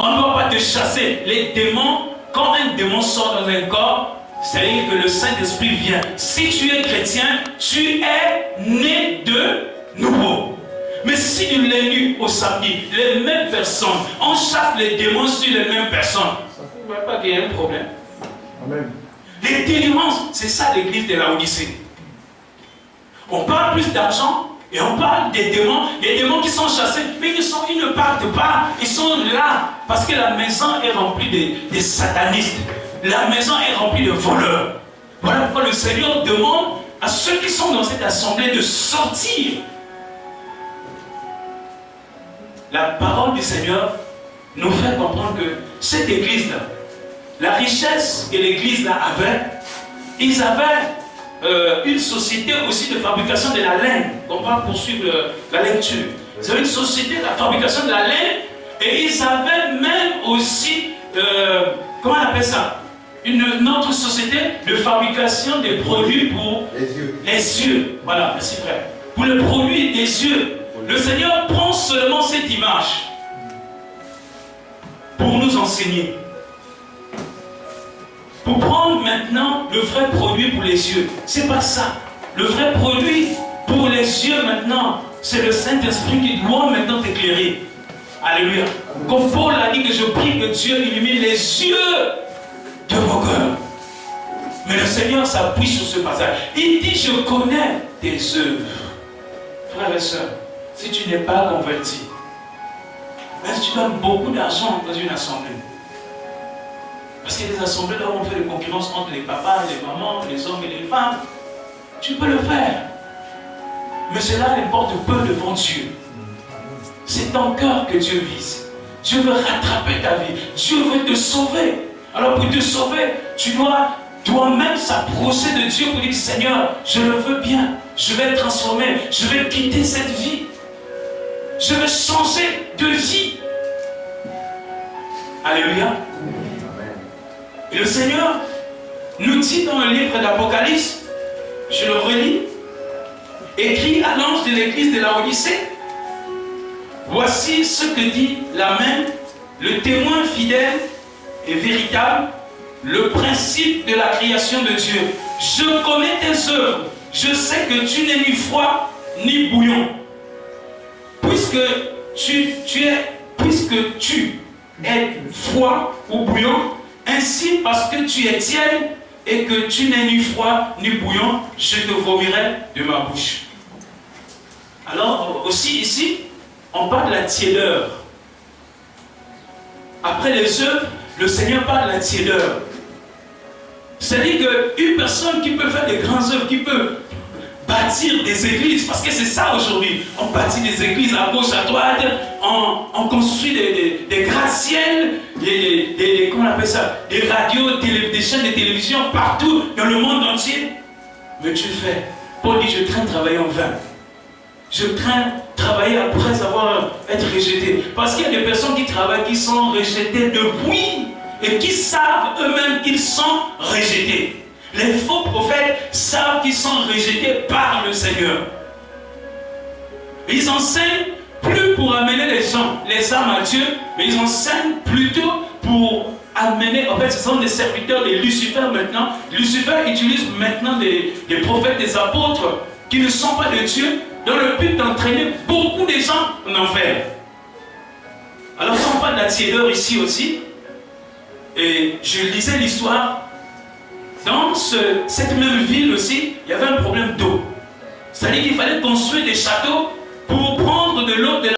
On ne doit pas te chasser. Les démons, quand un démon sort dans un corps, c'est-à-dire que le Saint-Esprit vient. Si tu es chrétien, tu es né de nouveau. Mais si tu l'es nu au samedi, les mêmes personnes, on chasse les démons sur les mêmes personnes, ça ne voit pas qu'il y a un problème. Amen. Les délivrances, c'est ça l'église de la Odyssée. On parle plus d'argent et on parle des démons qui sont chassés, mais ils ne partent pas, ils sont là parce que la maison est remplie des satanistes. La maison est remplie de voleurs. Voilà pourquoi le Seigneur demande à ceux qui sont dans cette assemblée de sortir. La parole du Seigneur nous fait comprendre que cette église-là, la richesse que l'église-là avait, ils avaient une société aussi de fabrication de la laine. On va poursuivre la lecture. Ils avaient une société de la fabrication de la laine et ils avaient même aussi, comment on appelle ça? Une autre société de fabrication des produits pour les yeux. Voilà, merci frère. Pour les produits des yeux. Le Seigneur prend seulement cette image pour nous enseigner. Pour prendre maintenant le vrai produit pour les yeux. C'est pas ça. Le vrai produit pour les yeux maintenant, c'est le Saint-Esprit qui doit maintenant t'éclairer. Alléluia. Comme Paul a dit que je prie que Dieu illumine les yeux de vos cœurs. Mais le Seigneur s'appuie sur ce passage. Il dit, je connais tes œuvres. Frères et sœurs, si tu n'es pas converti, même si tu donnes beaucoup d'argent dans une assemblée, parce qu'il y a des assemblées là où on fait des concurrences entre les papas, les mamans, les hommes et les femmes, tu peux le faire. Mais cela importe peu devant Dieu. C'est ton cœur que Dieu vise. Dieu veut rattraper ta vie. Dieu veut te sauver. Alors pour te sauver, tu dois toi-même s'approcher de Dieu pour dire, Seigneur, je le veux bien. Je vais être transformé. Je vais quitter cette vie. Je vais changer de vie. Alléluia. Et le Seigneur nous dit dans le livre d'Apocalypse, je le relis, écrit à l'ange de l'église de la Odyssée, voici ce que dit l'Amen, le témoin fidèle et véritable, le principe de la création de Dieu. Je connais tes œuvres, je sais que tu n'es ni froid ni bouillon. Puisque tu es froid ou bouillon, ainsi parce que tu es tiède et que tu n'es ni froid ni bouillon, je te vomirai de ma bouche. Alors aussi ici, on parle de la tiédeur. Après les œuvres, le Seigneur parle de la tiédeur. C'est-à-dire qu'une personne qui peut faire des grandes œuvres, qui peut bâtir des églises, parce que c'est ça aujourd'hui, on bâtit des églises à gauche, à droite, on construit des gratte-ciels, comment on appelle ça, des radios, des chaînes de télévision partout dans le monde entier. Mais tu fais, Paul dit, je crains travailler en vain. Je crains travailler après être rejeté. Parce qu'il y a des personnes qui travaillent, qui sont rejetées depuis et qui savent eux-mêmes qu'ils sont rejetés. Les faux prophètes savent qu'ils sont rejetés par le Seigneur. Ils enseignent plus pour amener les âmes à Dieu, mais ils enseignent plutôt pour amener, en fait ce sont des serviteurs de Lucifer maintenant. Lucifer utilise maintenant des prophètes, des apôtres qui ne sont pas de Dieu, dans le but d'entraîner beaucoup de gens en enfer. Alors on parle de la tiédeur ici aussi, et je lisais l'histoire. Dans cette même ville aussi, il y avait un problème d'eau. C'est-à-dire qu'il fallait construire des châteaux pour prendre de l'eau de la